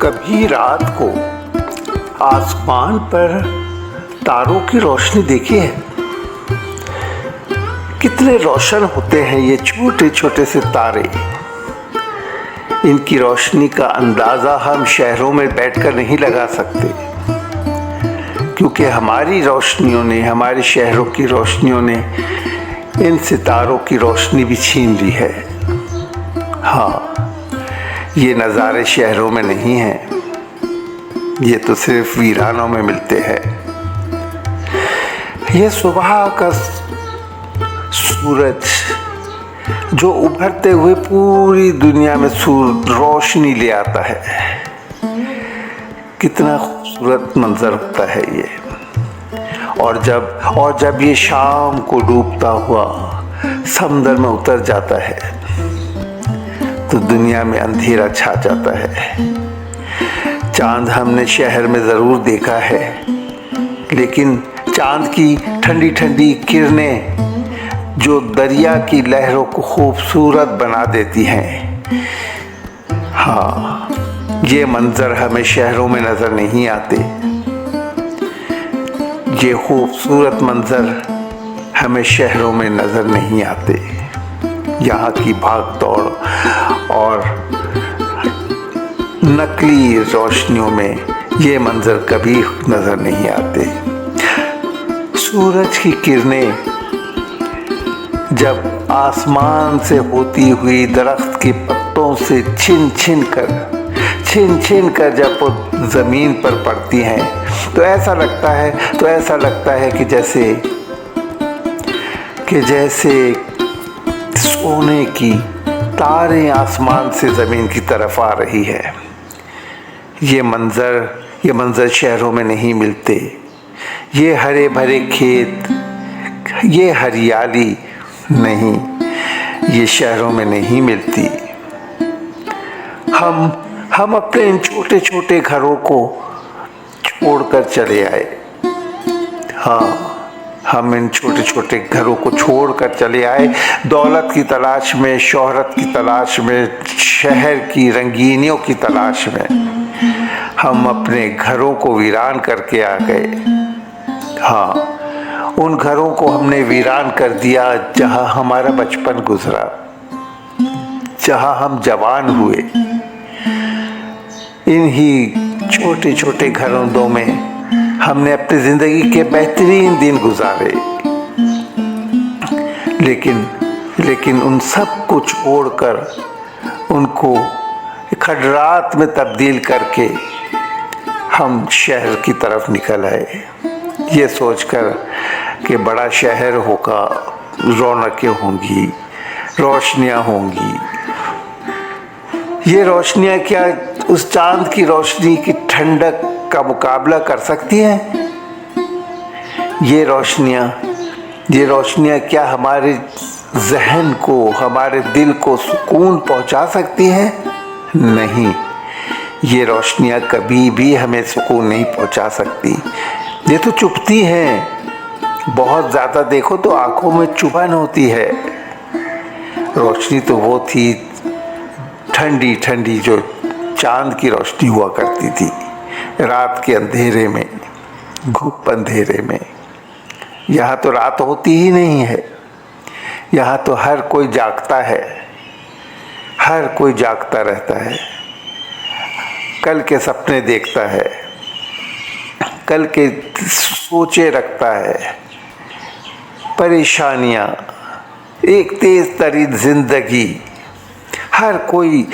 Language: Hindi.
कभी रात को आसमान पर तारों की रोशनी देखी है? कितने रोशन होते हैं ये छोटे छोटे से तारे। इनकी रोशनी का अंदाज़ा हम शहरों में बैठकर नहीं लगा सकते, क्योंकि हमारी रोशनियों ने, हमारे शहरों की रोशनियों ने इन सितारों की रोशनी भी छीन ली है। हाँ, ये नज़ारे शहरों में नहीं हैं, ये तो सिर्फ वीरानों में मिलते हैं। ये सुबह का सूरज जो उभरते हुए पूरी दुनिया में रोशनी ले आता है, कितना खूबसूरत मंजर होता है ये। और जब ये शाम को डूबता हुआ समुद्र में उतर जाता है तो दुनिया में अंधेरा छा जाता है। चांद हमने शहर में ज़रूर देखा है, लेकिन चांद की ठंडी ठंडी किरणें जो दरिया की लहरों को खूबसूरत बना देती हैं, हाँ, ये मंजर हमें शहरों में नज़र नहीं आते। ये खूबसूरत मंजर हमें शहरों में नज़र नहीं आते। यहाँ की भाग दौड़ और नकली रोशनियों में ये मंजर कभी नज़र नहीं आते। सूरज की किरणें जब आसमान से होती हुई दरख्त के पत्तों से छिन छिन कर जब वो ज़मीन पर पड़ती हैं तो ऐसा लगता है कि जैसे सोने की तारें आसमान से ज़मीन की तरफ आ रही है। ये मंज़र शहरों में नहीं मिलते। ये हरे भरे खेत, ये हरियाली नहीं, ये शहरों में नहीं मिलती। हम अपने इन छोटे छोटे घरों को छोड़कर चले आए। हाँ, हम इन छोटे छोटे घरों को छोड़कर चले आए दौलत की तलाश में, शोहरत की तलाश में, शहर की रंगीनियों की तलाश में। हम अपने घरों को वीरान करके आ गए। हाँ, उन घरों को हमने वीरान कर दिया जहाँ हमारा बचपन गुजरा, जहाँ हम जवान हुए। इन्हीं छोटे छोटे घरों में हमने अपनी ज़िंदगी के बेहतरीन दिन गुजारे। लेकिन उन सब को छोड़कर, उनको खडरात में तब्दील करके हम शहर की तरफ निकल आए, ये सोचकर कि बड़ा शहर होगा, रौनकें होंगी, रोशनियाँ होंगी। ये रोशनियाँ क्या उस चांद की रोशनी की ठंडक का मुकाबला कर सकती हैं? ये रोशनियाँ क्या हमारे जहन को, हमारे दिल को सुकून पहुंचा सकती हैं? नहीं, ये रोशनियाँ कभी भी हमें सुकून नहीं पहुंचा सकती। ये तो चुभती हैं। बहुत ज़्यादा देखो तो आंखों में चुभन होती है। रोशनी तो वो थी ठंडी ठंडी जो चांद की रोशनी हुआ करती थी रात के अंधेरे में, घुप अंधेरे में। यहाँ तो रात होती ही नहीं है। यहाँ तो हर कोई जागता है, हर कोई जागता रहता है, कल के सपने देखता है, कल के सोचे रखता है। परेशानियाँ, एक तेज तरीन जिंदगी, हर कोई